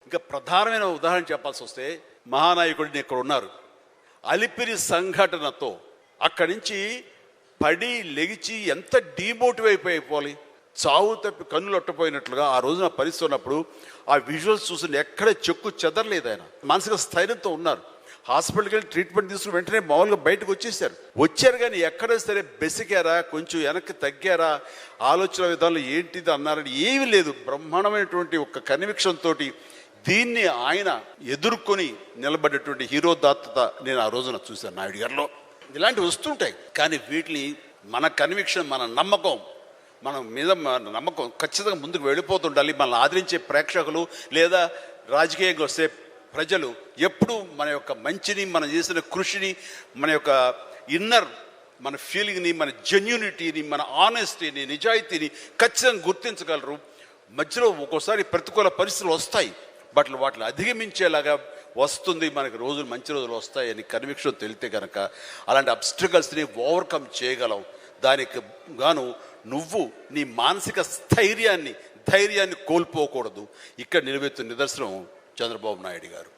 ఇంకా ప్రధానమైన ఉదాహరణ చెప్పాల్సి వస్తే మహానాయకుడిని ఇక్కడ ఉన్నారు. అలిపిరి సంఘటనతో అక్కడి నుంచి పడి లెగిచి ఎంత డీమోటివ్ అయిపోవాలి, చావు తప్పి కన్నులు అట్టపోయినట్లుగా ఆ రోజున పరిస్థితి ఉన్నప్పుడు ఆ విజువల్స్ చూసి ఎక్కడ చెక్కు చెదరలేదు. ఆయన మానసిక స్థైర్యంతో ఉన్నారు. హాస్పిటల్కి వెళ్ళి ట్రీట్మెంట్ తీసుకుని వెంటనే మామూలుగా బయటకు వచ్చారు కానీ ఎక్కడ సరే బెసికారా, కొంచెం వెనక్కి తగ్గారా, ఆలోచన విధానంలో ఏంటిది అన్నారని ఏమీ లేదు. బ్రహ్మాండమైనటువంటి ఒక కన్విక్షన్ తోటి దీన్ని ఆయన ఎదుర్కొని నిలబడేటువంటి హీరోదాత్తత నేను ఆ రోజున చూశాను నాయుడు గారిలో. ఇలాంటివి వస్తుంటాయి కానీ వీటిని మన కన్విక్షన్, మన నమ్మకం, మన మీద మన నమ్మకం ఖచ్చితంగా ముందుకు వెళ్ళిపోతుండాలి. మనల్ని ఆదరించే ప్రేక్షకులు లేదా రాజకీయంగా వస్తే ప్రజలు ఎప్పుడు మన యొక్క మంచిని, మనం చేసిన కృషిని, మన యొక్క ఇన్నర్ మన ఫీలింగ్ని, మన జెన్యూనిటీని, మన ఆనెస్టీని, నిజాయితీని ఖచ్చితంగా గుర్తించగలరు. మధ్యలో ఒక్కోసారి ప్రతికూల పరిస్థితులు వస్తాయి, బట్ వాటిని అధిగమించేలాగా వస్తుంది, మనకి రోజులు మంచి రోజులు వస్తాయని కన్విక్షన్ తెలితే కనుక అలాంటి అబ్స్ట్రకల్స్ని ఓవర్కమ్ చేయగలం. దానికి గాను నువ్వు నీ మానసిక ధైర్యాన్ని కోల్పోకూడదు. ఇక్కడ నిలబెత్తున్న నిదర్శనం చంద్రబాబు నాయుడు గారు.